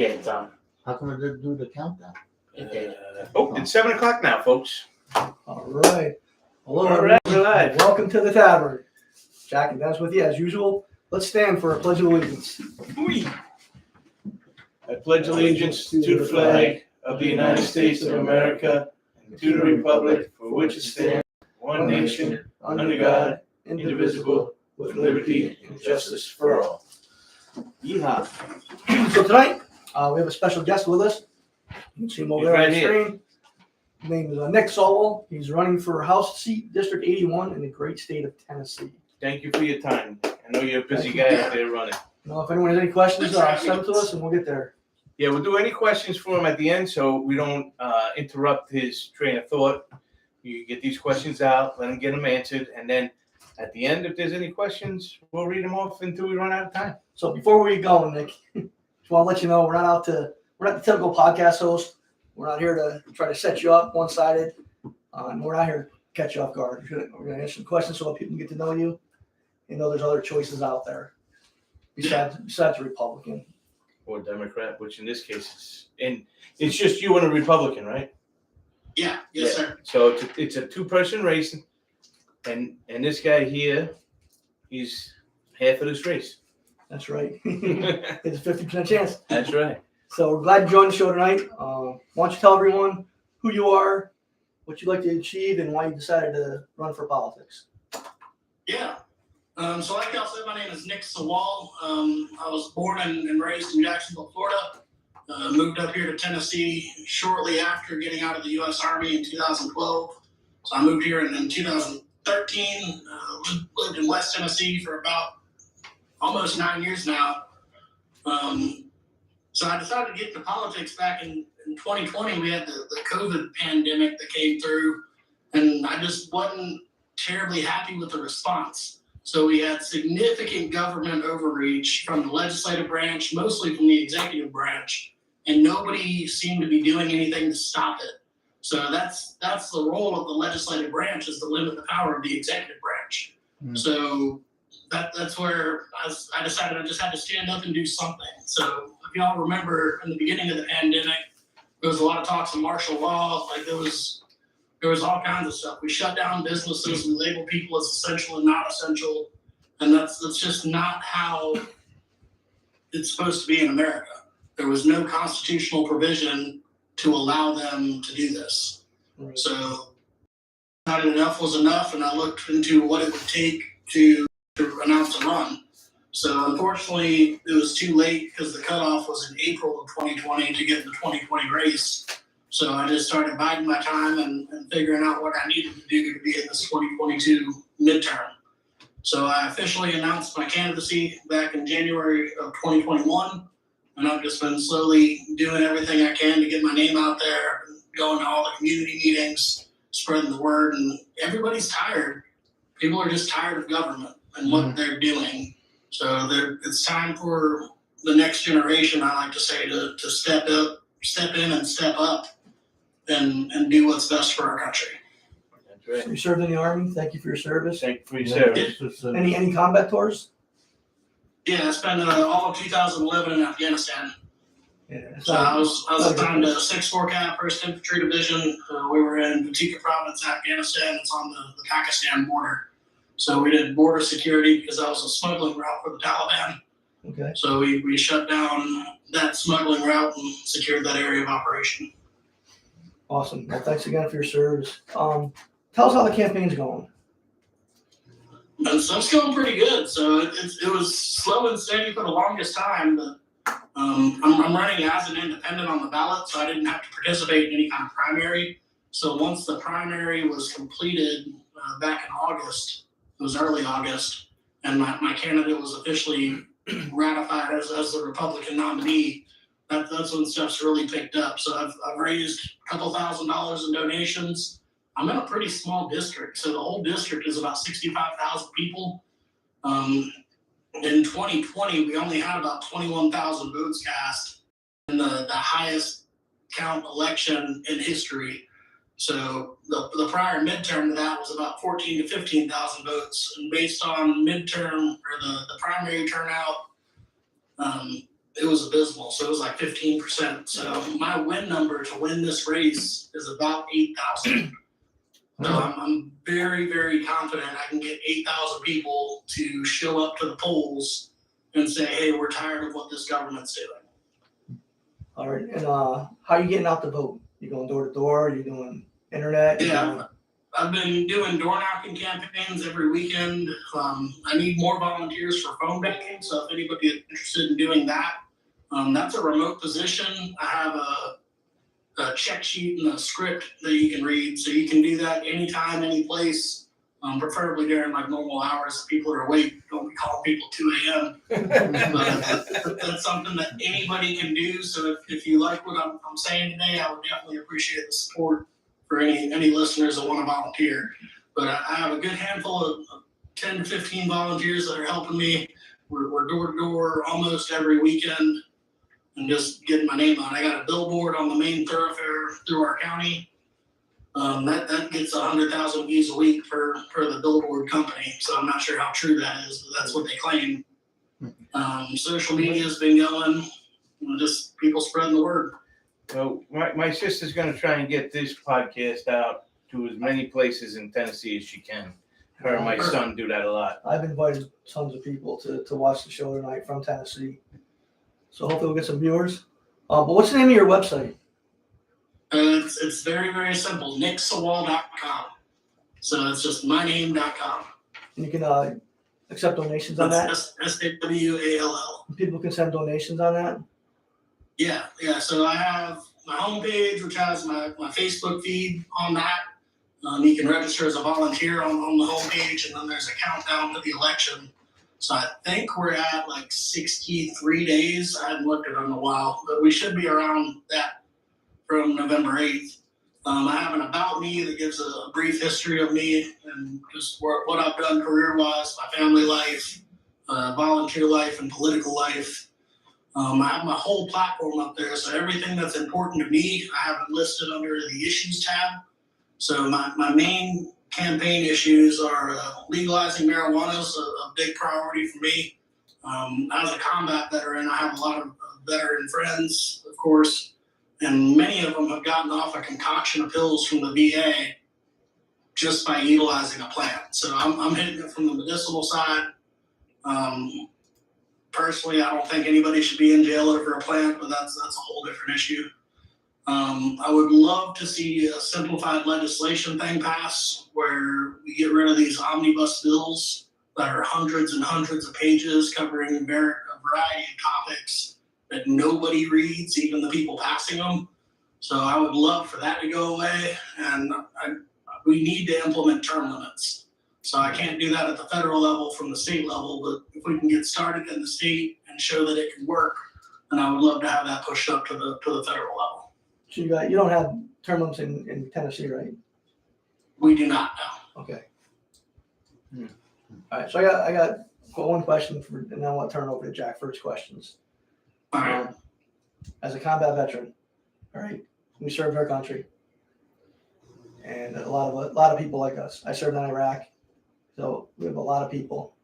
Yeah, Tom. How come it didn't do the countdown? It's 7 o'clock now, folks. All right. Hello, All everyone. right, we're live. Welcome to the tavern. Jack and Dennis with you as usual. Let's stand for a pledge of allegiance. I pledge allegiance to the flag of the United States of America and to the republic for which it stands, one nation, under God, indivisible, with liberty and justice for all. Yeehaw. So tonight, we have a special guest with us. You can see him over there on the screen. His name is Nick Sawall. He's running for House seat District 81 in the great state of Tennessee. Thank you for your time. I know you're a busy guy out there running. Now, if anyone has any questions, send them to us and we'll get there. Yeah, we'll do any questions for him at the end so we don't interrupt his train of thought. You get these questions out, let him get them answered, and then at the end, if there's any questions, we'll read them off until we run out of time. So before we go, Nick, just want to let you know we're not the typical podcast host. We're not here to try to set you up one-sided. We're not here to catch you off guard. We're going to answer some questions so that people can get to know you and know there's other choices out there besides the Republican. Or Democrat, which in this case it's just you and a Republican, right? Yeah, yes, sir. So it's a two-person race, and this guy here, he's half of this race. That's right. It's a 50% chance. That's right. So we're glad you joined the show tonight. Why don't you tell everyone who you are, what you'd like to achieve, and why you decided to run for politics? Yeah. So like y'all said, my name is Nick Sawall. I was born and raised in Jacksonville, Florida. Moved up here to Tennessee shortly after getting out of the U.S. Army in 2012. So I moved here in 2013. Lived in West Tennessee for about almost 9 years now. So I decided to get into politics back in 2020. We had the COVID pandemic that came through, and I just wasn't terribly happy with the response. So we had significant government overreach from the legislative branch, mostly from the executive branch, and nobody seemed to be doing anything to stop it. So that's the role of the legislative branch, is to limit the power of the executive branch. Mm. So that's where I decided I just had to stand up and do something. So if y'all remember, in the beginning of the pandemic, there was a lot of talks of martial law. Like there was all kinds of stuff. We shut down businesses. We label people as essential and not essential, and that's just not how it's supposed to be in America. There was no constitutional provision to allow them to do this. Right. So not enough was enough, and I looked into what it would take to announce a run. So unfortunately, it was too late because the cutoff was in April of 2020 to get in the 2020 race. So I just started biding my time and figuring out what I needed to do to be in this 2022 midterm. So I officially announced my candidacy back in January of 2021. And I've just been slowly doing everything I can to get my name out there, going to all the community meetings, spreading the word. And everybody's tired. People are just tired of government and what they're doing. So it's time for the next generation, I like to say, to step in and step up and do what's best for our country. That's right. So you served in the Army. Thank you for your service. Thank you for your service. Any combat tours? Yeah, I spent all of 2011 in Afghanistan. Yeah, so I was assigned to 6th Cav, 1st Infantry Division. We were in Batika Province, Afghanistan. It's on the Pakistan border. So we did border security because that was a smuggling route for the Taliban. Okay. So we shut down that smuggling route and secured that area of operation. Awesome. Well, thanks again for your service. Tell us how the campaign's going. And so it's going pretty good. So it was slow and steady for the longest time, but I'm running as an independent on the ballot, so I didn't have to participate in any kind of primary. So once the primary was completed back in August, it was early August, and my candidate was officially ratified as the Republican nominee. That's when stuff's really picked up. So I've raised a couple $1,000s in donations. I'm in a pretty small district, so the whole district is about 65,000 people. In 2020, we only had about 21,000 votes cast in the highest count election in history. So the prior midterm to that was about 14 to 15,000 votes. And based on midterm or the primary turnout, it was abysmal. So it was like 15%. So my win number to win this race is about 8,000. So I'm very, very confident I can get 8,000 people to show up to the polls and say, hey, we're tired of what this government's doing. All right. And how are you getting out the vote? You going door to door? Are you doing internet? Yeah, I've been doing door knocking campaigns every weekend. I need more volunteers for phone banking. So if anybody is interested in doing that, that's a remote position. I have a check sheet and a script that you can read. So you can do that anytime, any place, preferably during like normal hours. People are awake. Don't be calling people 2 a.m. That's something that anybody can do. So if you like what I'm saying today, I would definitely appreciate the support for any listeners that want to volunteer. But I have a good handful of 10 to 15 volunteers that are helping me. We're door to door almost every weekend. And just getting my name on. I got a billboard on the main thoroughfare through our county. That gets 100,000 views a week for the billboard company. So I'm not sure how true that is, but that's what they claim. Social media has been going, just people spreading the word. Well, my sister's going to try and get this podcast out to as many places in Tennessee as she can. Her and my son do that a lot. I've invited tons of people to watch the show tonight from Tennessee. So hopefully we'll get some viewers. But what's the name of your website? It's very, very simple. nicksawall.com. So it's just myname.com. And you can accept donations on that? SAWALL. People can send donations on that? Yeah. So I have my homepage, which has my Facebook feed on that. You can register as a volunteer on the homepage, and then there's a countdown to the election. So I think we're at like 63 days. I hadn't looked at it in a while, but we should be around that from November 8th. I have an about me that gives a brief history of me and just what I've done career-wise, my family life, volunteer life, and political life. I have my whole platform up there, so everything that's important to me, I have it listed under the issues tab. So my main campaign issues are legalizing marijuana is a big priority for me. As a combat veteran, I have a lot of veteran friends, of course, and many of them have gotten off a concoction of pills from the VA just by utilizing a plant. So I'm hitting it from the medicinal side. Personally, I don't think anybody should be in jail over a plant, but that's a whole different issue. I would love to see a simplified legislation thing pass where we get rid of these omnibus bills that are hundreds and hundreds of pages covering a variety of topics that nobody reads, even the people passing them. So I would love for that to go away, and we need to implement term limits. So I can't do that at the federal level from the state level, but if we can get started in the state and show that it can work, then I would love to have that pushed up to the federal level. So you don't have term limits in Tennessee, right? We do not, no. Okay. All right. So I got one question and then I want to turn it over to Jack for his questions. All right. As a combat veteran, all right, we served our country, and a lot of people like us. I served in Iraq, so we have a lot of people.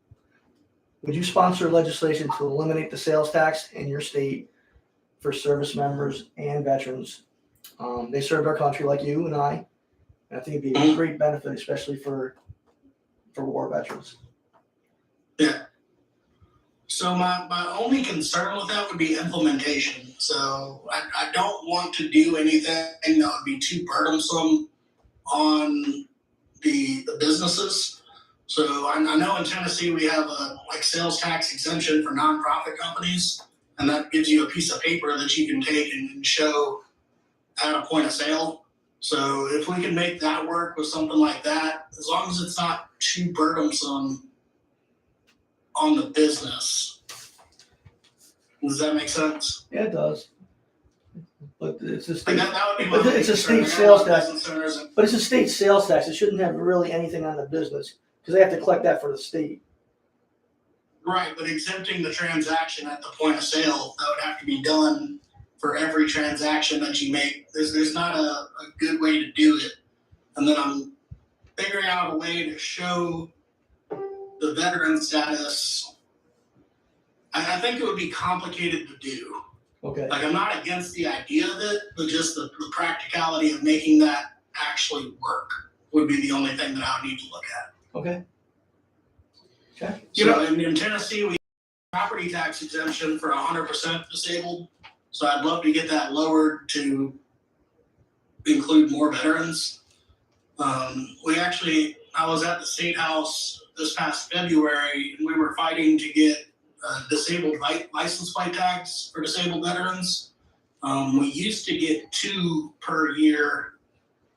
Would you sponsor legislation to eliminate the sales tax in your state for service members and veterans? They served our country like you and I. And I think it'd be a great benefit, especially for war veterans. Yeah. So my only concern with that would be implementation. So I don't want to do anything that would be too burdensome on the businesses. So I know in Tennessee we have a sales tax exemption for nonprofit companies, and that gives you a piece of paper that you can take and show at a point of sale. So if we can make that work with something like that, as long as it's not too burdensome on the business. Does that make sense? Yeah, it does. But it's a state. That would be it's a state sales tax. But it's a state sales tax. It shouldn't have really anything on the business because they have to collect that for the state. Right, but exempting the transaction at the point of sale, that would have to be done for every transaction that you make. There's not a good way to do it. And then I'm figuring out a way to show the veteran status I think it would be complicated to do. Okay. Like, I'm not against the idea of it, but just the practicality of making that actually work would be the only thing that I would need to look at. Okay. Okay. So in Tennessee, we have property tax exemption for 100% disabled. So I'd love to get that lowered to include more veterans. I was at the State House this past February, and we were fighting to get disabled license plate tags for disabled veterans. We used to get 2 per year,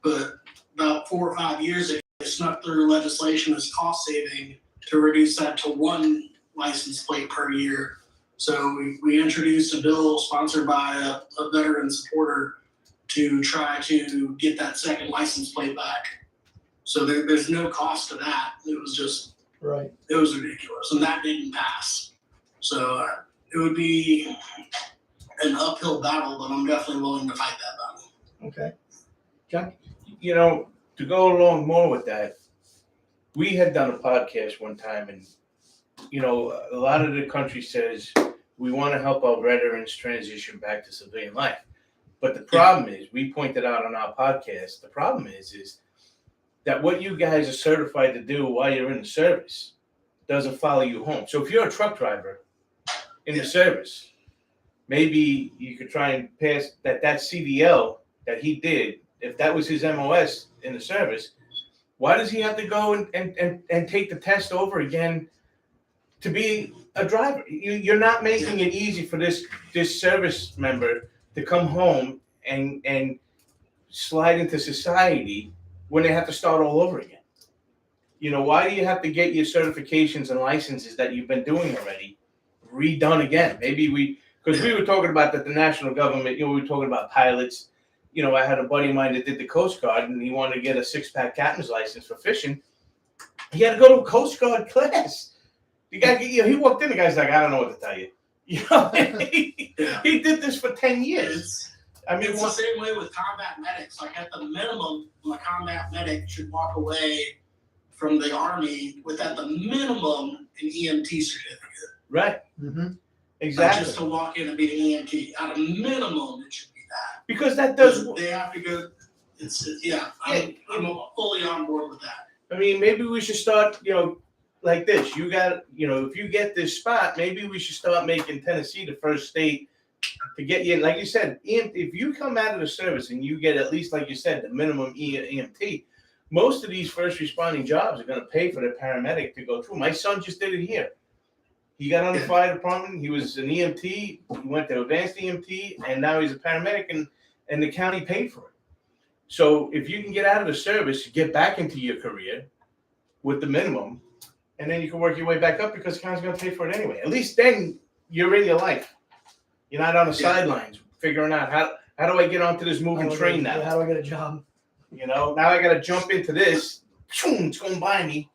but about 4 or 5 years ago, they snuck through legislation as cost saving to reduce that to 1 license plate per year. So we introduced a bill sponsored by a veteran supporter to try to get that second license plate back. So there's no cost to that. It was just, Right. it was ridiculous, and that didn't pass. So it would be an uphill battle, but I'm definitely willing to fight that battle. Okay. Jack? You know, to go along more with that, we had done a podcast one time, and you know, a lot of the country says we want to help our veterans transition back to civilian life. But the problem is, we pointed out on our podcast, the problem is that what you guys are certified to do while you're in the service doesn't follow you home. So if you're a truck driver in the service, maybe you could try and pass that CDL that he did, if that was his MOS in the service, why does he have to go and take the test over again to be a driver? You're not making it easy for this service member to come home and slide into society when they have to start all over again. You know, why do you have to get your certifications and licenses that you've been doing already redone again? Maybe because we were talking about that the national government, you know, we were talking about pilots. You know, I had a buddy of mine that did the Coast Guard, and he wanted to get a 6-pack captain's license for fishing. He had to go to a Coast Guard class. The guy, you know, he walked in, the guy's like, I don't know what to tell you. You know, he did this for 10 years. I mean, it's the same way with combat medics. Like, at the minimum, a combat medic should walk away from the Army with, at the minimum, an EMT certificate. Right. Mm-hmm. Exactly. Like, just to walk in and be an EMT. At a minimum, it should be that. Because that does. They have to go. I'm fully on board with that. I mean, maybe we should start, you know, like this. You got, you know, if you get this spot, maybe we should start making Tennessee the first state to get you in. Like you said, if you come out of the service and you get at least, like you said, the minimum EMT, most of these first responding jobs are going to pay for the paramedic to go through. My son just did it here. He got on the fire department. He was an EMT. He went to advanced EMT, and now he's a paramedic, and the county paid for it. So if you can get out of the service, get back into your career with the minimum, and then you can work your way back up because the county's going to pay for it anyway. At least then you're in your life. You're not on the sidelines figuring out how do I get onto this moving train now? How do I get a job? You know, now I got to jump into this. It's going by me.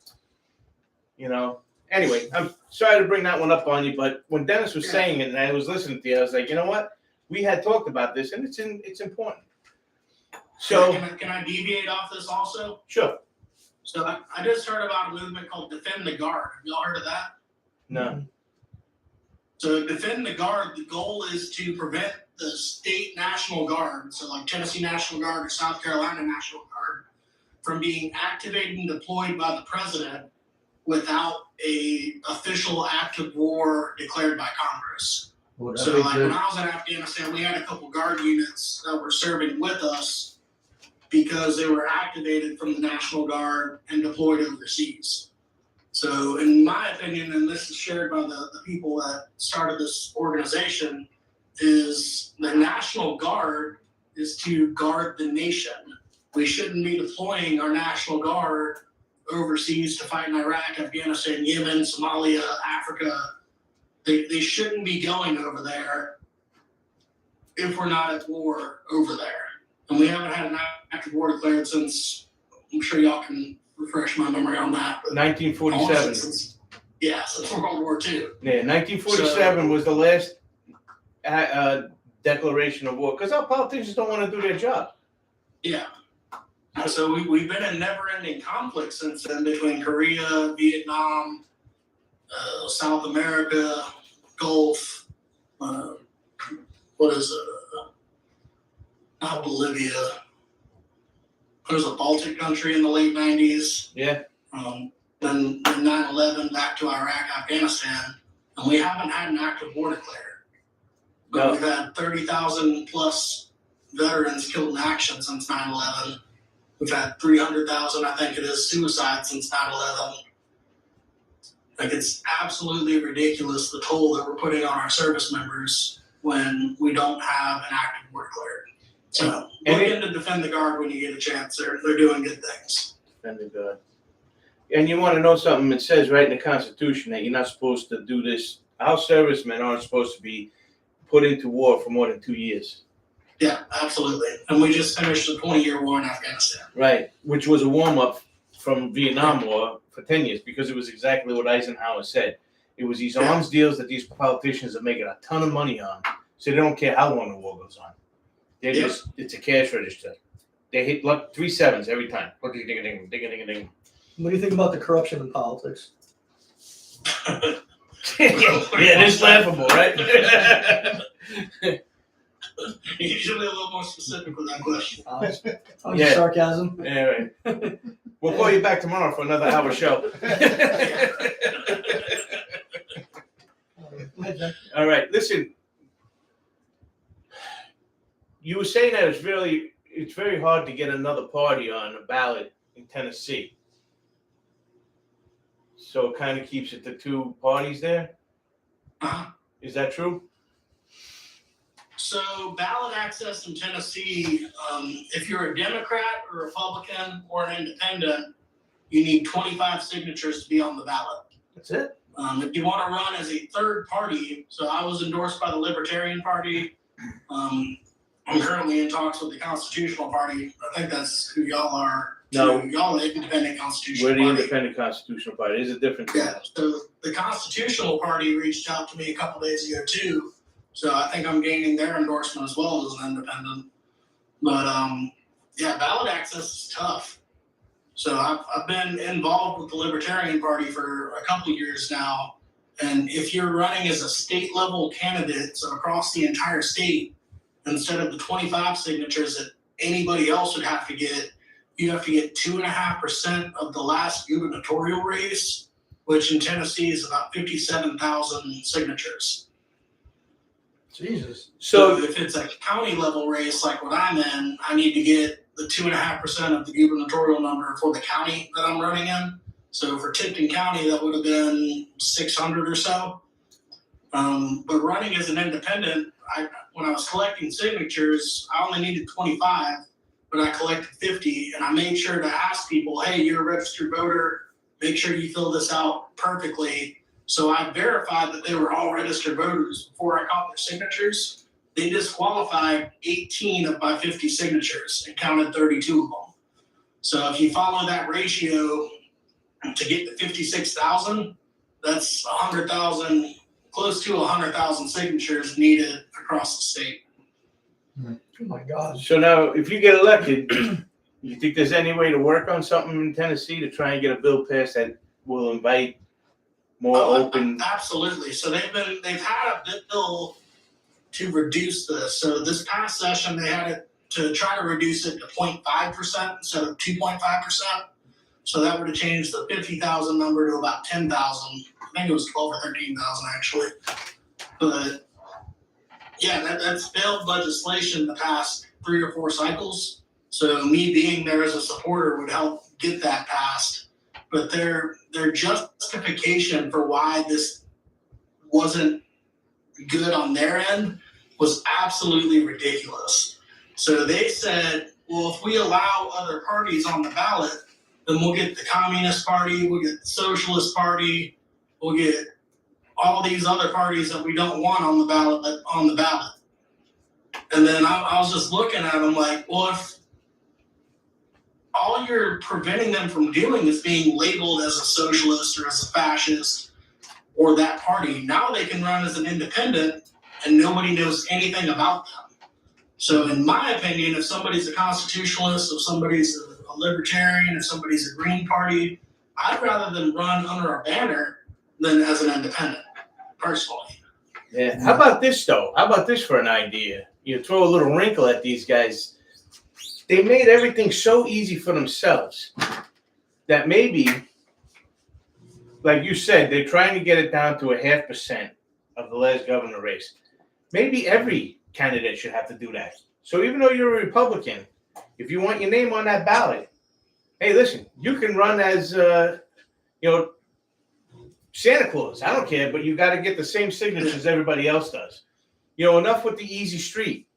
You know. Anyway, I'm sorry to bring that one up on you, but when Dennis was saying it and I was listening to you, I was like, you know what? We had talked about this, and it's important. So can I deviate off this also? Sure. So I just heard about a movement called Defend the Guard. Have y'all heard of that? No. So Defend the Guard, the goal is to prevent the state National Guard, so like Tennessee National Guard or South Carolina National Guard, from being activated and deployed by the president without a official act of war declared by Congress. Well, So like when I was in Afghanistan, we had a couple guard units that were serving with us because they were activated from the National Guard and deployed overseas. So in my opinion, and this is shared by the people that started this organization, is the National Guard is to guard the nation. We shouldn't be deploying our National Guard overseas to fight in Iraq, Afghanistan, Yemen, Somalia, Africa. They shouldn't be going over there if we're not at war over there. And we haven't had an active war declared since, I'm sure y'all can refresh my memory on that. 1947. Since World War II. Yeah, 1947 was the last declaration of war because our politicians don't want to do their job. Yeah. So we've been in never-ending conflict since then between Korea, Vietnam, South America, Gulf, what is it? Not Bolivia. There's a Baltic country in the late 90s. Yeah. Then 9/11 back to Iraq, Afghanistan, and we haven't had an active war declared. But No. we've had 30,000 plus veterans killed in action since 9/11. We've had 300,000, I think it is, suicides since 9/11. Like, it's absolutely ridiculous the toll that we're putting on our service members when we don't have an active war declared. So look into Defend the Guard when you get a chance. They're doing good things. Defend the Guard. And you want to know something? It says right in the Constitution that you're not supposed to do this. Our servicemen aren't supposed to be put into war for more than 2 years. Yeah, absolutely. And we just finished a 20-year war in Afghanistan. Right, which was a warm-up from Vietnam War for 10 years, because it was exactly what Eisenhower said. It was these arms deals that these politicians are making a ton of money on, so they don't care how long the war goes on. They're just, it's a cash register. They hit like 3 sevens every time. Ding, ding, ding, ding, ding, ding. What do you think about the corruption in politics? Yeah, it is laughable, right? You should be a little more specific with that question. Yeah. Sarcasm. Anyway, we'll call you back tomorrow for another hour show. All right, listen. You were saying that it's very hard to get another party on the ballot in Tennessee. So it kind of keeps it to 2 parties there. Is that true? So ballot access in Tennessee, if you're a Democrat, a Republican, or an independent, you need 25 signatures to be on the ballot. That's it? If you want to run as a third party, so I was endorsed by the Libertarian Party. I'm currently in talks with the Constitutional Party. I think that's who y'all are. No. Y'all are the Independent Constitutional We're the Party. Independent Constitutional Party. There's a difference. Yeah, so the Constitutional Party reached out to me a couple days ago too. So I think I'm gaining their endorsement as well as an independent. But yeah, ballot access is tough. So I've been involved with the Libertarian Party for a couple of years now. And if you're running as a state level candidate, so across the entire state, instead of the 25 signatures that anybody else would have to get, you have to get 2.5% of the last gubernatorial race, which in Tennessee is about 57,000 signatures. Jesus. So if it's a county level race like what I'm in, I need to get the 2.5% of the gubernatorial number for the county that I'm running in. So for Tipton County, that would have been 600 or so. But running as an independent, when I was collecting signatures, I only needed 25, but I collected 50, and I made sure to ask people, hey, you're a registered voter, make sure you fill this out perfectly. So I verified that they were all registered voters before I caught their signatures. They disqualified 18 of my 50 signatures and counted 32 of them. So if you follow that ratio to get to 56,000, that's 100,000, close to 100,000 signatures needed across the state. Oh my God. So now, if you get elected, you think there's any way to work on something in Tennessee to try and get a bill passed that will invite more open? Absolutely. So they've had a bill to reduce this. So this past session, they had it to try to reduce it to 0.5% instead of 2.5%. So that would have changed the 50,000 number to about 10,000. I think it was 12 or 13,000 actually. But yeah, that's failed legislation the past 3 or 4 cycles. So me being there as a supporter would help get that passed. But their justification for why this wasn't good on their end was absolutely ridiculous. So they said, well, if we allow other parties on the ballot, then we'll get the Communist Party, we'll get the Socialist Party, we'll get all these other parties that we don't want on the ballot. And then I was just looking at them like, well, if all you're preventing them from doing is being labeled as a socialist or as a fascist or that party, now they can run as an independent and nobody knows anything about them. So in my opinion, if somebody's a constitutionalist, if somebody's a libertarian, if somebody's a Green Party, I'd rather them run under a banner than as an independent, personally. Yeah. How about this though? How about this for an idea? You throw a little wrinkle at these guys. They made everything so easy for themselves that maybe, like you said, they're trying to get it down to 0.5% of the last governor race. Maybe every candidate should have to do that. So even though you're a Republican, if you want your name on that ballot, hey, listen, you can run as, Santa Claus. I don't care, but you got to get the same signatures everybody else does. Enough with the easy street.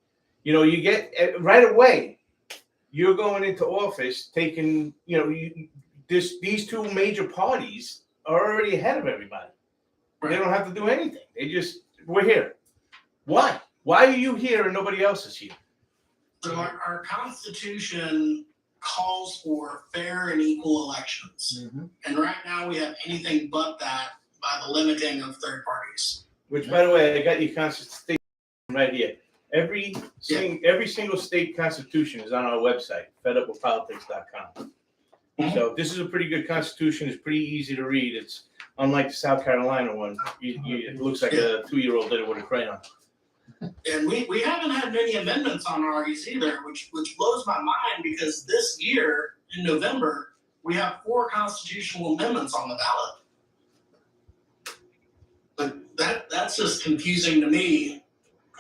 You get right away. You're going into office taking, these two major parties are already ahead of everybody. Right. They don't have to do anything. We're here. Why? Why are you here and nobody else is here? So our Constitution calls for fair and equal elections. Mm-hmm. And right now we have anything but that by the limiting of third parties. Which, by the way, I got your Constitution right here. Every single state constitution is on our website, fedupwithpolitics.com. Mm-hmm. So this is a pretty good constitution. It's pretty easy to read. It's unlike the South Carolina one. It looks like a 2-year-old did it with a crayon. And we haven't had many amendments on ours either, which blows my mind because this year in November we have 4 constitutional amendments on the ballot. But that's just confusing to me.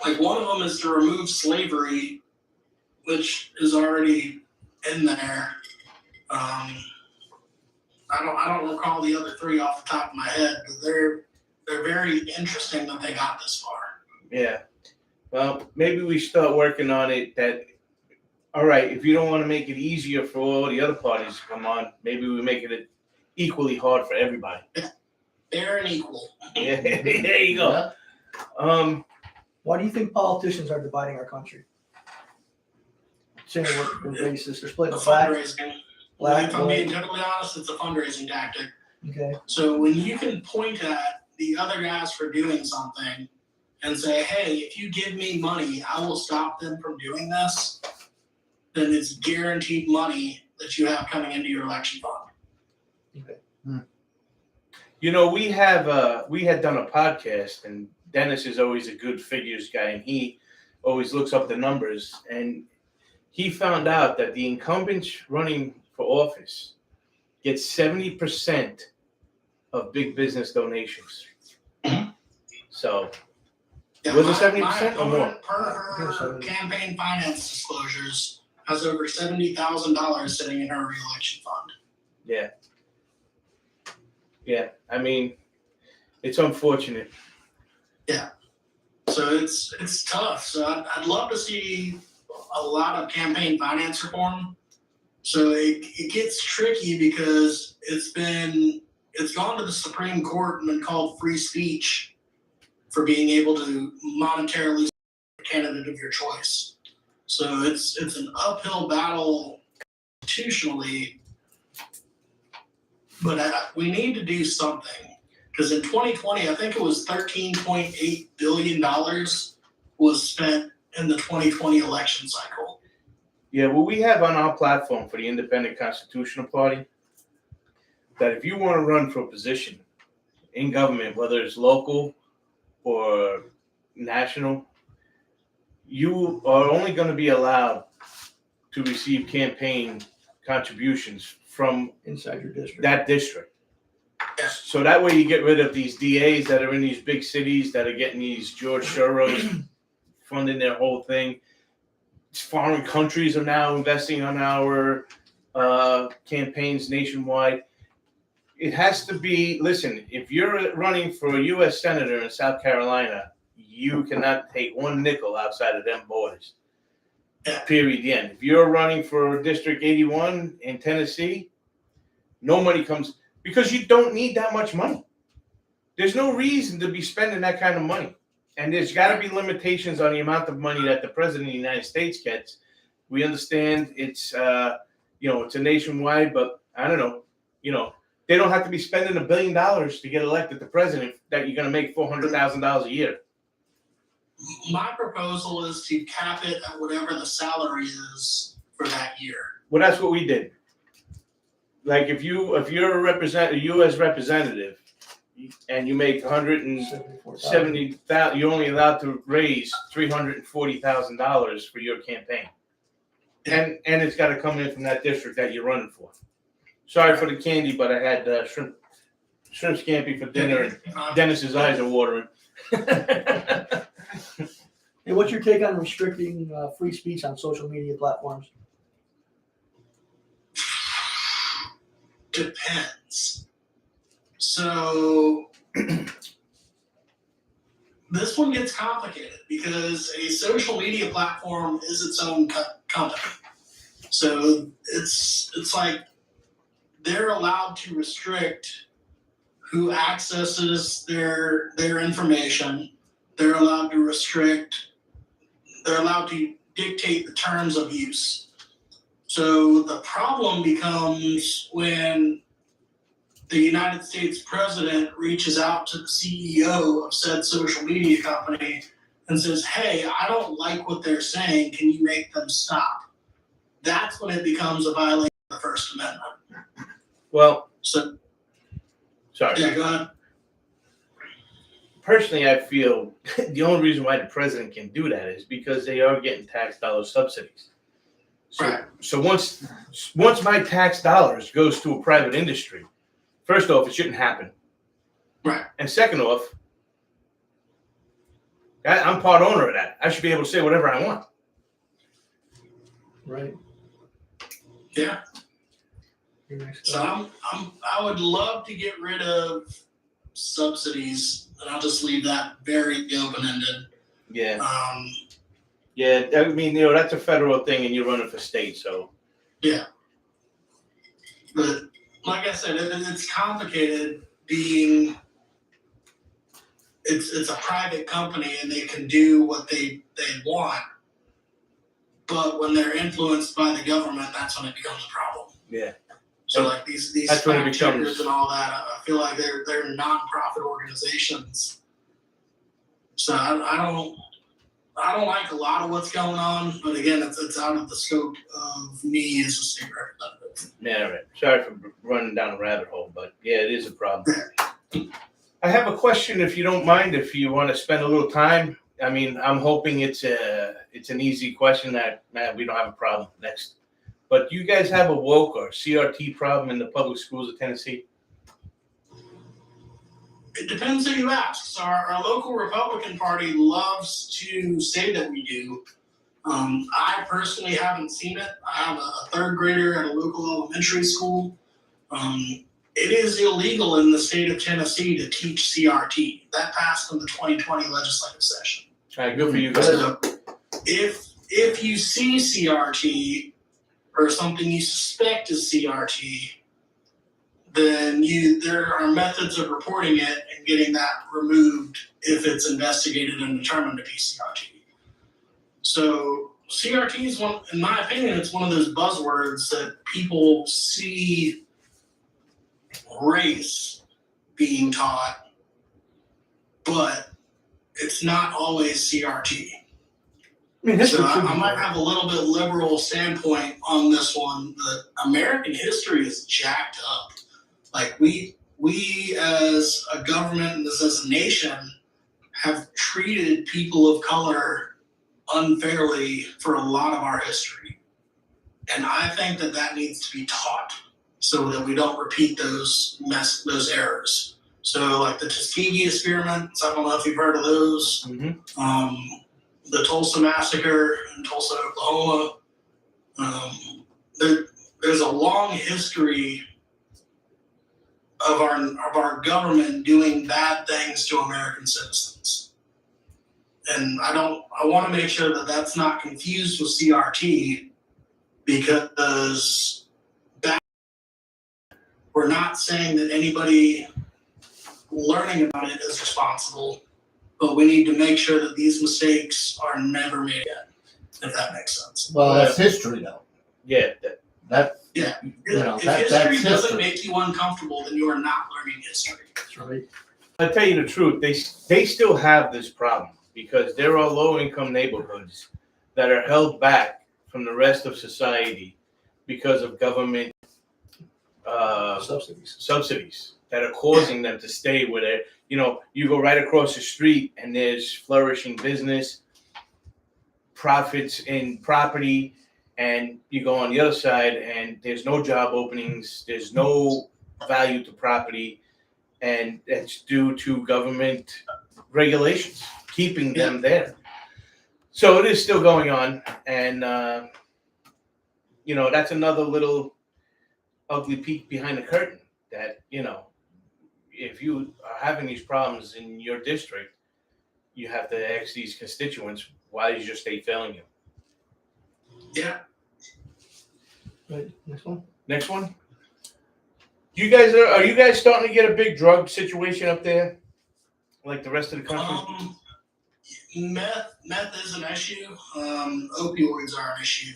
Like one of them is to remove slavery, which is already in there. I don't recall the other 3 off the top of my head, but they're very interesting that they got this far. Yeah. Well, maybe we start working on it all right, if you don't want to make it easier for all the other parties to come on, maybe we make it equally hard for everybody. Fair and equal. Yeah, there you go. Yeah. Why do you think politicians are dividing our country? Saying what basis? They're splitting fundraising. If I'm being totally honest, it's a fundraising tactic. Okay. So when you can point at the other guys for doing something and say, hey, if you give me money, I will stop them from doing this, then it's guaranteed money that you have coming into your election fund. Okay. We had done a podcast, and Dennis is always a good figures guy, and he always looks up the numbers, and he found out that the incumbents running for office get 70% of big business donations. So was it 70% or more? Per her campaign finance disclosures, has over $70,000 sitting in her reelection fund. Yeah. Yeah. I mean, it's unfortunate. Yeah. So it's tough. So I'd love to see a lot of campaign finance reform. So it gets tricky because it's gone to the Supreme Court and been called free speech for being able to monetarily support a candidate of your choice. So it's an uphill battle constitutionally, but we need to do something because in 2020, I think it was $13.8 billion was spent in the 2020 election cycle. Yeah, well, we have on our platform for the Independent Constitutional Party that if you want to run for a position in government, whether it's local or national, you are only going to be allowed to receive campaign contributions from inside your district. That district. So that way you get rid of these DAs that are in these big cities that are getting these George Soros funding their whole thing. Foreign countries are now investing on our campaigns nationwide. It has to be, listen, if you're running for a U.S. Senator in South Carolina, you cannot take one nickel outside of them borders. Period. The end. If you're running for District 81 in Tennessee, no money comes because you don't need that much money. There's no reason to be spending that kind of money. And there's got to be limitations on the amount of money that the president of the United States gets. We understand it's, it's a nationwide, but I don't know, they don't have to be spending $1 billion to get elected to president that you're going to make $400,000 a year. My proposal is to cap it at whatever the salary is for that year. Well, that's what we did. Like if you're a U.S. representative, and you make 170,000, you're only allowed to raise $340,000 for your campaign, and it's got to come in from that district that you're running for. Sorry for the candy, but I had shrimp scampi for dinner, and Dennis's eyes are watering. Hey, what's your take on restricting free speech on social media platforms? Depends. So this one gets complicated because a social media platform is its own company. So it's like they're allowed to restrict who accesses their information. They're allowed to dictate the terms of use. So the problem becomes when the United States president reaches out to the CEO of said social media company and says, hey, I don't like what they're saying. Can you make them stop? That's when it becomes a violation of the First Amendment. Well, So, sorry. yeah, go ahead. Personally, I feel the only reason why the president can do that is because they are getting tax dollar subsidies. Right. So once my tax dollars goes to a private industry, first off, it shouldn't happen. Right. And second off, I'm part owner of that. I should be able to say whatever I want. Right. Yeah. So I would love to get rid of subsidies, and I'll just leave that very open-ended. Yeah. Yeah, I mean, that's a federal thing, and you're running for state, so. Yeah. But like I said, it's complicated being it's a private company and they can do what they want. But when they're influenced by the government, that's when it becomes a problem. Yeah. So like these That's when it fact checkers becomes- and all that, I feel like they're non-profit organizations. So I don't like a lot of what's going on, but again, it's out of the scope of me as a state representative. Yeah, right. Sorry for running down a rabbit hole, but yeah, it is a problem. I have a question, if you don't mind, if you want to spend a little time. I mean, I'm hoping it's an easy question that we don't have a problem next. But do you guys have a woke or CRT problem in the public schools of Tennessee? It depends who you ask. So our local Republican Party loves to say that we do. I personally haven't seen it. I have a third grader at a local elementary school. It is illegal in the state of Tennessee to teach CRT. That passed in the 2020 legislative session. All right, good for you guys. So if you see CRT or something you suspect is CRT, then there are methods of reporting it and getting that removed if it's investigated and determined to be CRT. So CRT is one, in my opinion, it's one of those buzzwords that people see race being taught, but it's not always CRT. I mean, history So should be I might have a little bit liberal standpoint on this one, but American history is jacked up. Like we as a government and as a nation have treated people of color unfairly for a lot of our history. And I think that needs to be taught so that we don't repeat those errors. So like the Tuskegee experiments, I don't know if you've heard of those. Mm-hmm. The Tulsa Massacre in Tulsa, Oklahoma. There's a long history of our government doing bad things to American citizens, and I want to make sure that that's not confused with CRT, because we're not saying that anybody learning about it is responsible. But we need to make sure that these mistakes are never made again, if that makes sense. Well, that's history, though. Yeah. Yeah. That's If history doesn't history. make you uncomfortable, then you are not learning history. That's right. I'll tell you the truth. They still have this problem because there are low-income neighborhoods that are held back from the rest of society because of government Subsidies. subsidies. that are causing them to stay with it. You know, you go right across the street and there's flourishing business, profits in property, and you go on the other side and there's no job openings, there's no value to property, and it's due to government regulations keeping them there. So it is still going on, and you know, that's another little ugly peek behind the curtain that, you know, if you are having these problems in your district, you have to ask these constituents, why is your state failing you? Yeah. Right, next one. Next one. Are you guys starting to get a big drug situation up there, like the rest of the country? Meth is an issue. Opioids are an issue.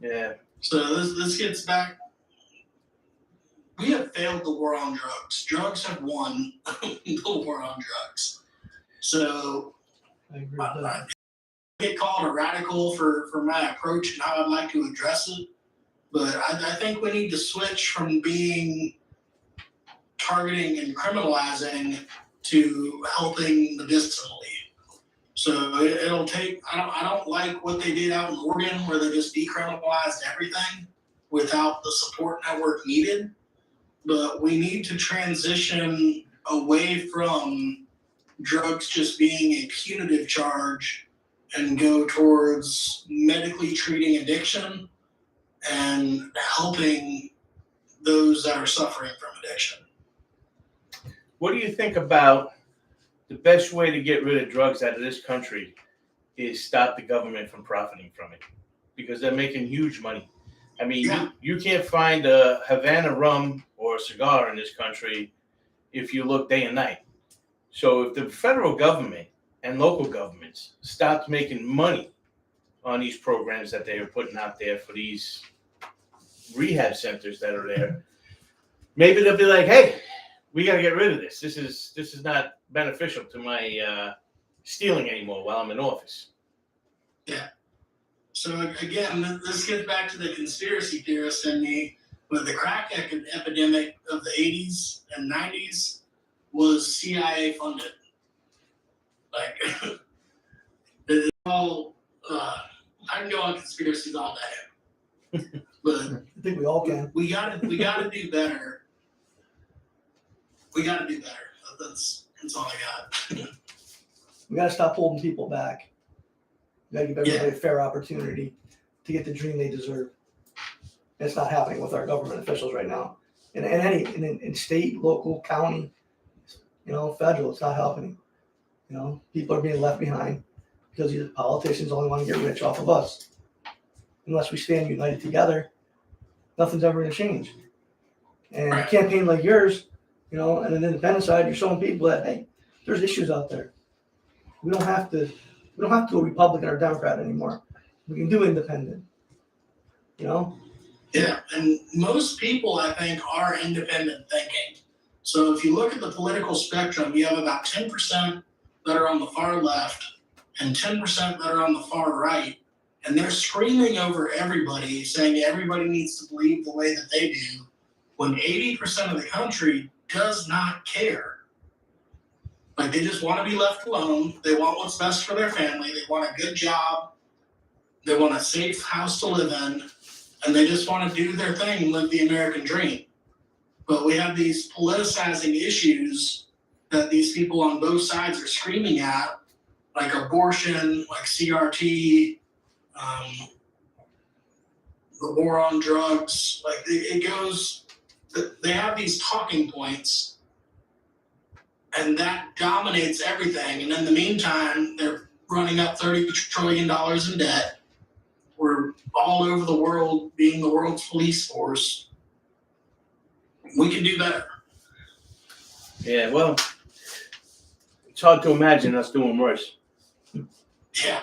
Yeah. So this gets back. We have failed the war on drugs. Drugs have won the war on drugs. So I agree with that. I get called a radical for my approach and how I'd like to address it. But I think we need to switch from being targeting and criminalizing to helping medicinally. So it'll take. I don't like what they did out in Oregon, where they just decriminalized everything without the support network needed. But we need to transition away from drugs just being a punitive charge and go towards medically treating addiction and helping those that are suffering from addiction. What do you think about the best way to get rid of drugs out of this country is stop the government from profiting from it? Because they're making huge money. I mean, you can't find a Havana rum or a cigar in this country if you look day and night. So if the federal government and local governments stopped making money on these programs that they are putting out there for these rehab centers that are there, maybe they'll be like, hey, we got to get rid of this. This is not beneficial to my stealing anymore while I'm in office. Yeah. So again, this gets back to the conspiracy theorist in me. But the crack epidemic of the 80s and 90s was CIA funded. Like, it's all, I can go on conspiracies all day. But I think we all can. we gotta do better. We gotta do better. That's all I got. We got to stop holding people back. We got to give everybody a fair opportunity to get the dream they deserve. It's not happening with our government officials right now. In state, local, county, you know, federal, it's not happening. You know, people are being left behind because these politicians only want to get rich off of us. Unless we stand united together, nothing's ever going to change. And a campaign like yours, you know, and an independent side, you're showing people that, hey, there's issues out there. We don't have to go Republican or Democrat anymore. We can do independent. You know? Yeah, and most people, I think, are independent thinking. So if you look at the political spectrum, you have about 10% that are on the far left and 10% that are on the far right, and they're screaming over everybody, saying everybody needs to believe the way that they do, when 80% of the country does not care. Like, they just want to be left alone. They want what's best for their family. They want a good job. They want a safe house to live in. And they just want to do their thing and live the American dream. But we have these politicizing issues that these people on both sides are screaming at, like abortion, like CRT, the war on drugs. Like, it goes, they have these talking points, and that dominates everything. And in the meantime, they're running up $30 trillion in debt. We're all over the world being the world's police force. We can do better. Yeah, well, it's hard to imagine us doing worse. Yeah.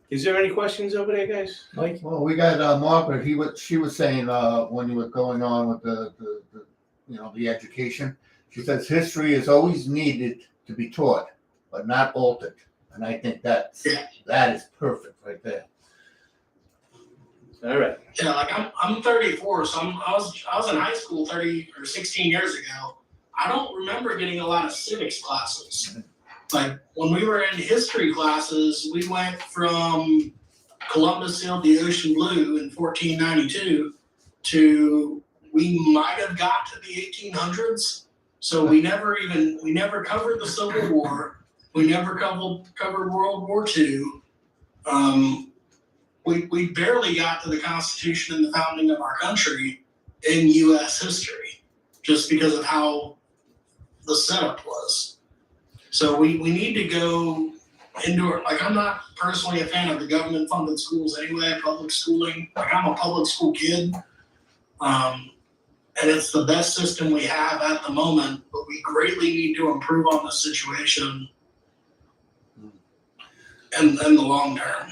Is there any questions over there, guys? Mike? Well, we got Margaret. She was saying when you were going on with the the education, she says history is always needed to be taught, but not altered. And I think that is perfect right there. All right. Yeah, like I'm 34, so I was in high school 30 or 16 years ago. I don't remember getting a lot of civics classes. Like when we were in history classes, we went from Columbus sailed the ocean blue in 1492 to we might have got to the 1800s. So we never covered the Civil War. We never covered World War II. We barely got to the Constitution and the founding of our country in U.S. history, just because of how the setup was. So we need to go into it. Like, I'm not personally a fan of the government-funded schools anyway, public schooling. Like, I'm a public school kid. And it's the best system we have at the moment, but we greatly need to improve on the situation in the long term.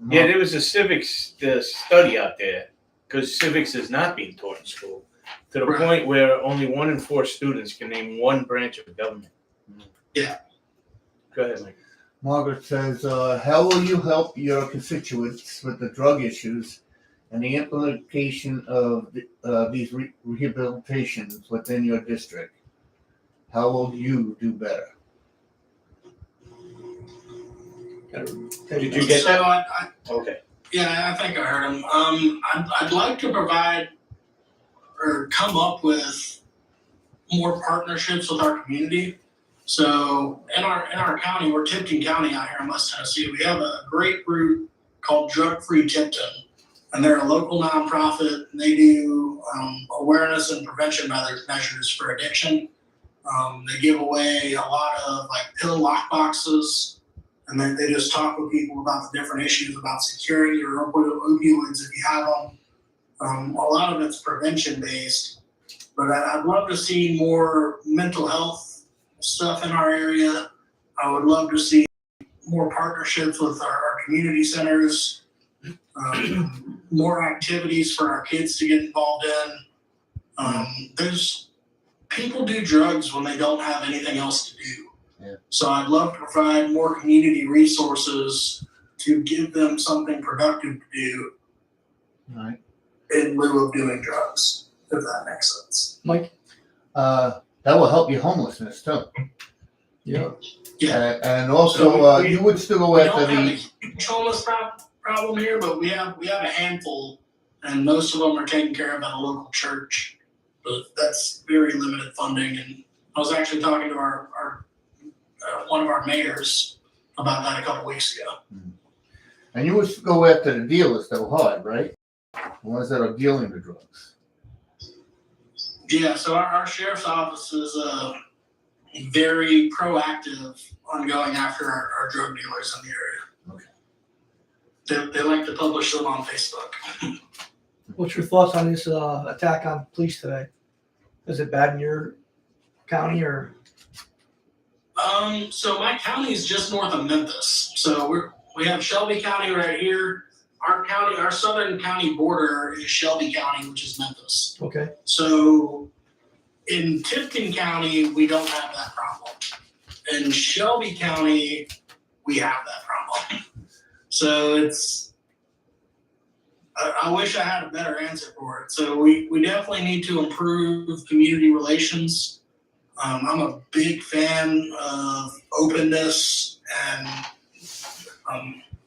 Yeah, there was a civics study out there because civics is not being taught in school to the point where only 1 in 4 students can name one branch of government. Yeah. Go ahead, Mike. Margaret says, how will you help your constituents with the drug issues and the implementation of these rehabilitations within your district? How will you do better? Did you get that? Okay. Yeah, I think I heard him. I'd like to provide or come up with more partnerships with our community. So in our county, we're Tipton County out here in West Tennessee. We have a great group called Drug Free Tipton, and they're a local nonprofit. And they do awareness and prevention measures for addiction. They give away a lot of like pill lock boxes, and then they just talk with people about the different issues about securing your opioids if you have them. A lot of it's prevention based, but I'd love to see more mental health stuff in our area. I would love to see more partnerships with our community centers, more activities for our kids to get involved in. There's people do drugs when they don't have anything else to do. Yeah. So I'd love to provide more community resources to give them something productive to do right. in lieu of doing drugs, if that makes sense. Mike? That will help your homelessness too. Yeah. Yeah. And also, you would still go We after don't have a the. huge homeless problem here, but we have a handful, and most of them are taken care of at a local church. But that's very limited funding. And I was actually talking to our one of our mayors about that a couple weeks ago. And you would go after the dealers that were hard, right? The ones that are dealing the drugs. Yeah, so our sheriff's office is very proactive on going after our drug dealers in the area. Okay. They like to publish them on Facebook. What's your thoughts on this attack on police today? Is it bad in your county or? So my county is just north of Memphis. So we have Shelby County right here. Our southern county border is Shelby County, which is Memphis. Okay. So in Tipton County, we don't have that problem. In Shelby County, we have that problem. So I wish I had a better answer for it. So we definitely need to improve community relations. I'm a big fan of openness and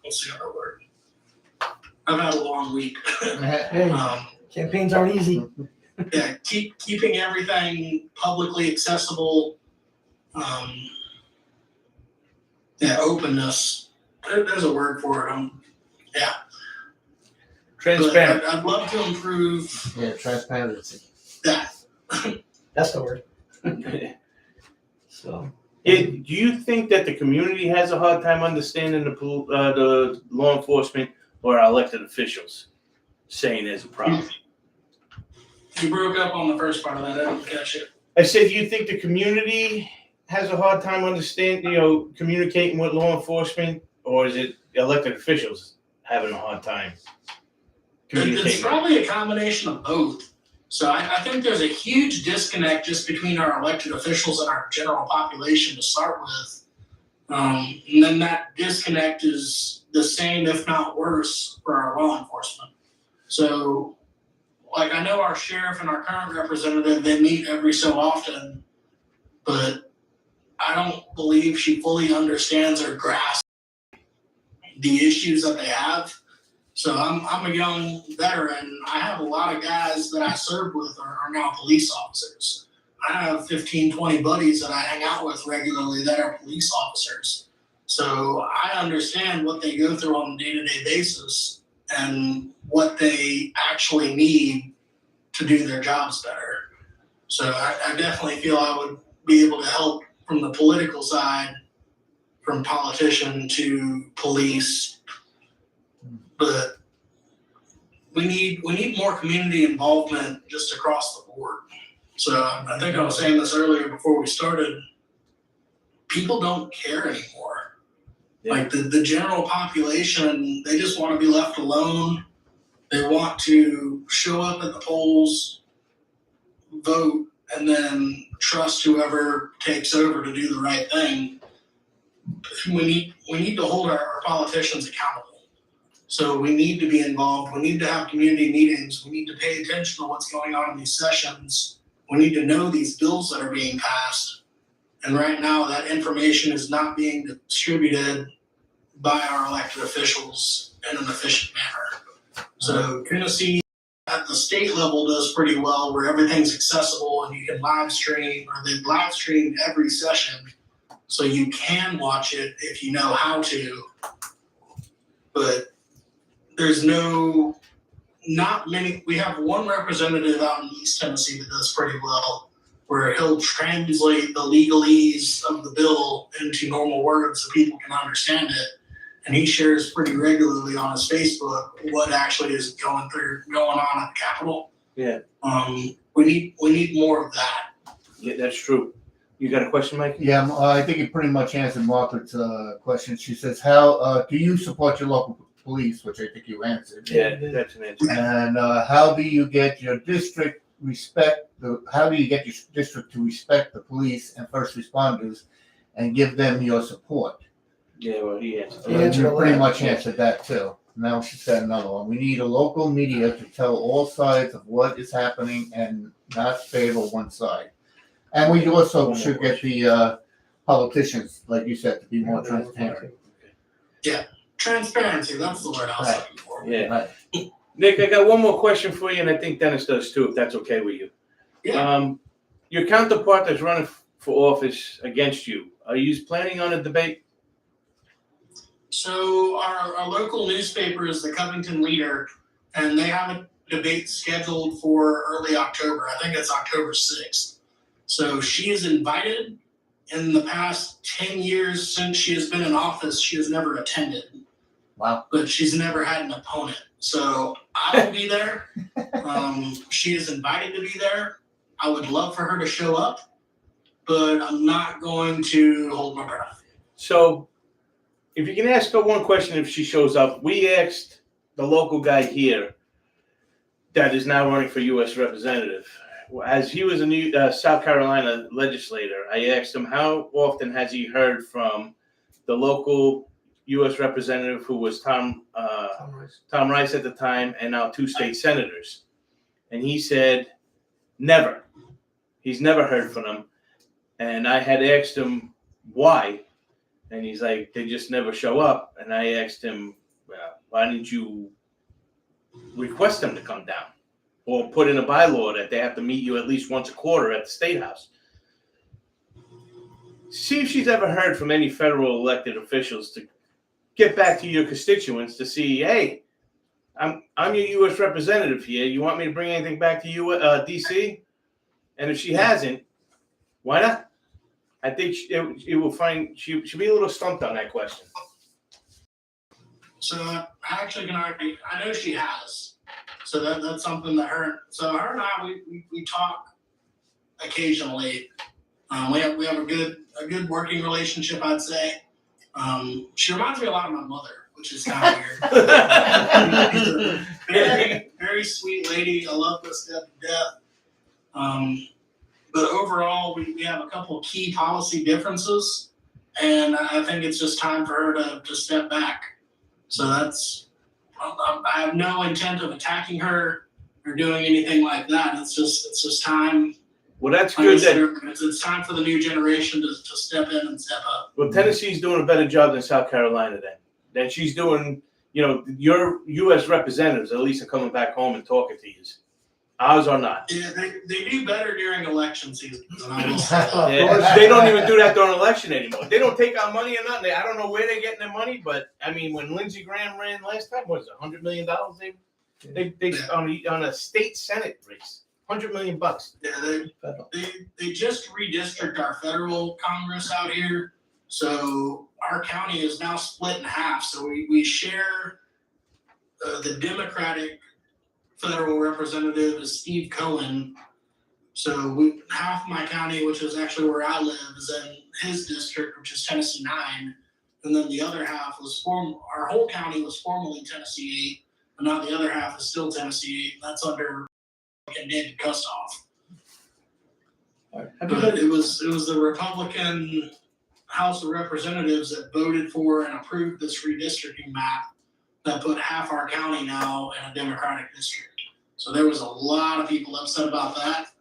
what's the other word? I've had a long week. Hey, campaigns aren't easy. Yeah, keeping everything publicly accessible. Openness. There's a word for it. Transparent. I'd love to improve. Yeah, transparency. That. That's the word. So. Do you think that the community has a hard time understanding the law enforcement or our elected officials saying there's a problem? You broke up on the first part of that. I didn't catch it. I said, do you think the community has a hard time understanding, communicating with law enforcement, or is it elected officials having a hard time communicating? It's probably a combination of both. So I think there's a huge disconnect just between our elected officials and our general population to start with. And then that disconnect is the same, if not worse, for our law enforcement. So, like, I know our sheriff and our current representative, they meet every so often, but I don't believe she fully understands or grasps the issues that they have. So I'm a young veteran. I have a lot of guys that I served with are now police officers. I have 15, 20 buddies that I hang out with regularly that are police officers. So I understand what they go through on a day-to-day basis and what they actually need to do their jobs better. So I definitely feel I would be able to help from the political side, from politician to police. But we need more community involvement just across the board. So I think I was saying this earlier before we started. People don't care anymore. Yeah. Like the general population, they just want to be left alone. They want to show up at the polls, vote, and then trust whoever takes over to do the right thing. We need to hold our politicians accountable. So we need to be involved. We need to have community meetings. We need to pay attention to what's going on in these sessions. We need to know these bills that are being passed. And right now, that information is not being distributed by our elected officials in an efficient manner. So Tennessee at the state level does pretty well, where everything's accessible and you can live stream, or they live stream every session. So you can watch it if you know how to. But there's not many. We have one representative out in East Tennessee that does pretty well, where he'll translate the legalese of the bill into normal words so people can understand it. And he shares pretty regularly on his Facebook what actually is going on at the Capitol. Yeah. We need more of that. Yeah, that's true. You got a question, Mike? Yeah, I think you pretty much answered Margaret's question. She says, "How do you support your local police?" Which I think you answered. Yeah, that's an answer. And how do you get your district How do you get your district to respect the police and first responders, and give them your support? Yeah, well, he answered. He answered You all pretty that. much answered that too. Now she said another one. We need a local media to tell all sides of what is happening and not favor one side. And we also should get the politicians, like you said, to be more transparent. Transparency, that's the word I was looking for. Yeah. Right. Nick, I got one more question for you, and I think Dennis does too, if that's okay with you. Yeah. Your counterpart that's running for office against you, are you planning on a debate? So our local newspaper is the Covington Leader, and they have a debate scheduled for early October. I think it's October 6th. So she is invited. In the past 10 years since she has been in office, she has never attended. Wow. But she's never had an opponent. So I will be there. She is invited to be there. I would love for her to show up, but I'm not going to hold my breath. So, if you can ask her one question if she shows up, we asked the local guy here that is now running for U.S. representative. As he was a new South Carolina legislator, I asked him how often has he heard from the local U.S. representative who was Tom Rice at the time, and now 2 state senators. And he said, never. He's never heard from them. And I had asked him why. And he's like, they just never show up. And I asked him, well, why didn't you request them to come down? Or put in a bylaw that they have to meet you at least once a quarter at the State House. See if she's ever heard from any federal elected officials to get back to your constituents to see, hey, I'm your U.S. representative here. You want me to bring anything back to you, D.C.? And if she hasn't, why not? I think it will find she'll be a little stumped on that question. So I actually can already, I know she has. So that's something that her and I, we talk occasionally. We have a good working relationship, I'd say. She reminds me a lot of my mother, which is kind of weird. She's a very, very sweet lady. I love this to death. But overall, we have a couple of key policy differences, and I think it's just time for her to step back. So I have no intent of attacking her or doing anything like that. It's just time. Well, that's Like good I said, that it's time for the new generation to step in and step up. well Tennessee's doing a better job than South Carolina then. That she's doing, your U.S. representatives at least are coming back home and talking to you. Ours are not. Yeah, they do better during election season. I will say that. Yeah, they don't even do that during election anymore. They don't take our money or nothing. I don't know where they're getting their money, but I mean, when Lindsey Graham ran last time, what was it, $100 million? They on a state senate race, $100 million. Yeah, they just redistricted our federal Congress out here, so our county is now split in half. So we share the Democratic federal representative is Steve Cohen. So half my county, which is actually where I live, is in his district, which is Tennessee 9. And then the other half our whole county was formerly Tennessee 8, and now the other half is still Tennessee 8. That's under David Kustoff. Right. But it was the Republican House of Representatives that voted for and approved this redistricting map that put half our county now in a Democratic district. So there was a lot of people upset about that,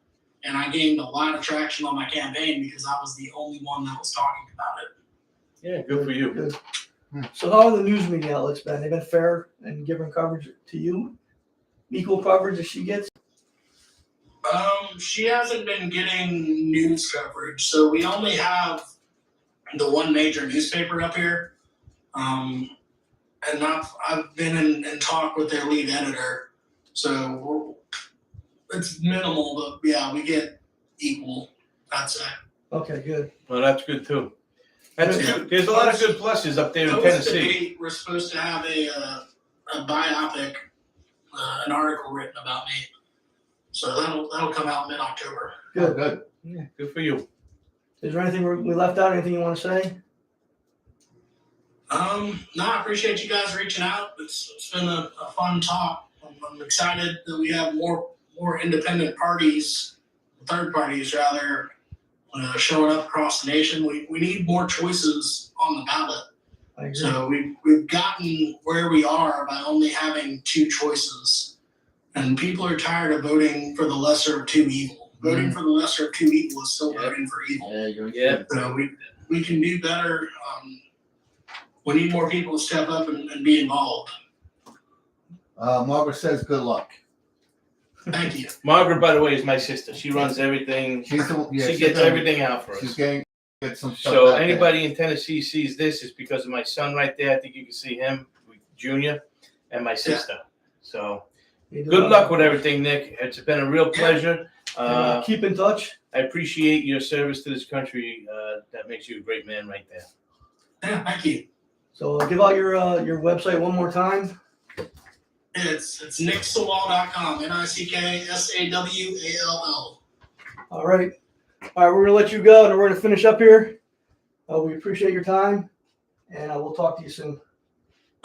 and I gained a lot of traction on my campaign because I was the only one that was talking about it. Yeah, good for you. Good. So how are the news media outlets been? They've been fair and giving coverage to you? Equal coverage as she gets? She hasn't been getting news coverage, so we only have the one major newspaper up here. And I've been in talk with their lead editor, so it's minimal, but yeah, we get equal. That's it. Okay, good. Well, that's good too. There's a lot of good pluses up there in Tennessee. We're supposed to have a biopic, an article written about me, so that'll come out mid-October. Good. Good. Yeah, good for you. Is there anything we left out? Anything you want to say? No, I appreciate you guys reaching out. It's been a fun talk. I'm excited that we have more independent parties, third parties rather, showing up across the nation. We need more choices on the ballot. I agree. So we've gotten where we are by only having two choices, and people are tired of voting for the lesser of two evil. Voting for the lesser of two evil is still voting for evil. Yeah. So we can do better. We need more people to step up and be involved. Margaret says good luck. Thank you. Margaret, by the way, is my sister. She runs everything. She gets everything out for us. She's getting some stuff. So out anybody in Tennessee sees this is because of my son right there. I think you can see him, Junior, and my sister. So good luck with everything, Nick. It's been a real pleasure. Keep in touch. I appreciate your service to this country. That makes you a great man right there. Yeah, thank you. So give out your website one more time. It's nicksawall.com, NICKSAWALL. All right. All right, we're going to let you go, and we're going to finish up here. We appreciate your time, and we'll talk to you soon.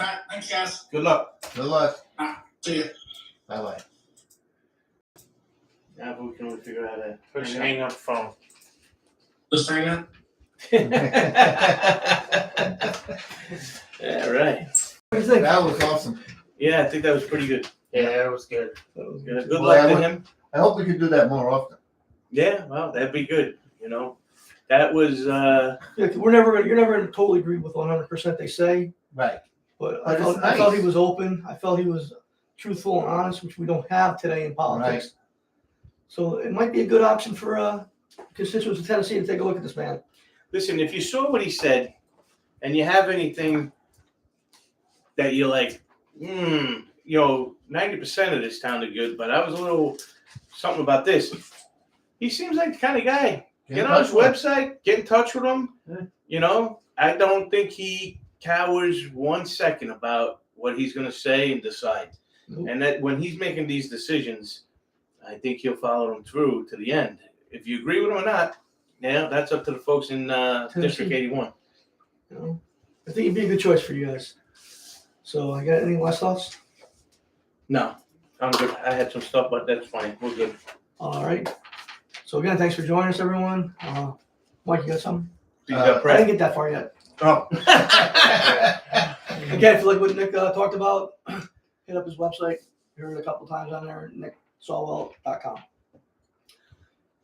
All right, thanks, guys. Good luck. Good luck. See you. Bye-bye. Now we can only figure out how to Just hang up the phone. Just hang up. Yeah, right. What do you think? That was awesome. Yeah, I think that was pretty good. Yeah, it was good. Good Well, luck to him. I hope we can do that more often. Yeah, well, that'd be good. That was Yeah, you're never going to totally agree with 100% they say, Right. but But it's I felt nice. he was open. I felt he was truthful and honest, which we don't have today in politics. Right. So it might be a good option for constituents of Tennessee to take a look at this man. listen, if you saw what he said and you have anything that you're like, 90% of this sounded good, but I was a little something about this. He seems like the kind of guy. Get on his website, get in touch with him. I don't think he cowers 1 second about what he's going to say and decide. Nope. And that when he's making these decisions, I think he'll follow them through to the end. If you agree with him or not, that's up to the folks in District 81. I think he'd be a good choice for you guys. So I got any last thoughts? No, I'm good. I had some stuff, but that's fine. We're good. All right. So again, thanks for joining us, everyone. Mike, you got something? You got I prep? didn't get that far yet. Oh. Again, Again, if you like what Nick talked about, hit up his website. You heard it a couple times on there, nicksawall.com.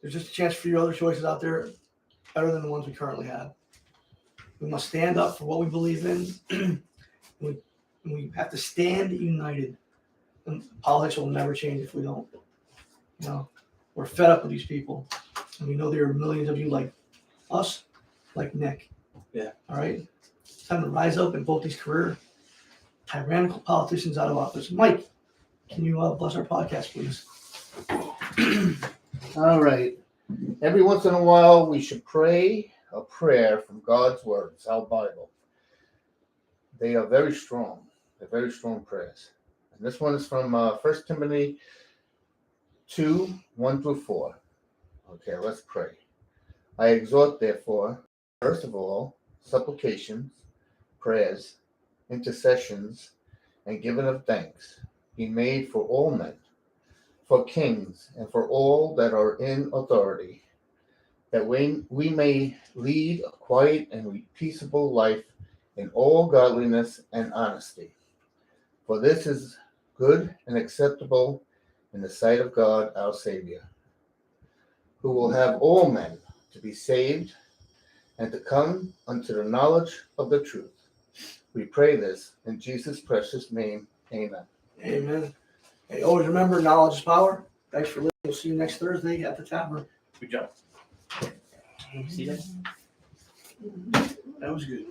There's just a chance for your other choices out there better than the ones we currently have. We must stand up for what we believe in. we have to stand united. And politics will never change if we don't. You know, we're fed up with these people. And we know there are millions of you like us, like Nick. Yeah. All right? It's time to rise up and vote these career tyrannical politicians out of office. Mike, can you bless our podcast, please? All right. Every once in a while, we should pray a prayer from God's words, our Bible. They are very strong. They're very strong prayers. And this one is from 1 Timothy 2, 1 through 4. Okay, let's pray. I exhort, therefore, first of all, supplications, prayers, intercessions, and giving of thanks be made for all men, for kings, and for all that are in authority, that we may lead a quiet and peaceable life in all godliness and honesty. For this is good and acceptable in the sight of God our Savior, who will have all men to be saved and to come unto the knowledge of the truth. We pray this in Jesus' precious name. Amen. Amen. Hey, always remember, knowledge is power. Thanks for listening. We'll see you next Thursday at the tavern. Good job. See that? That was good.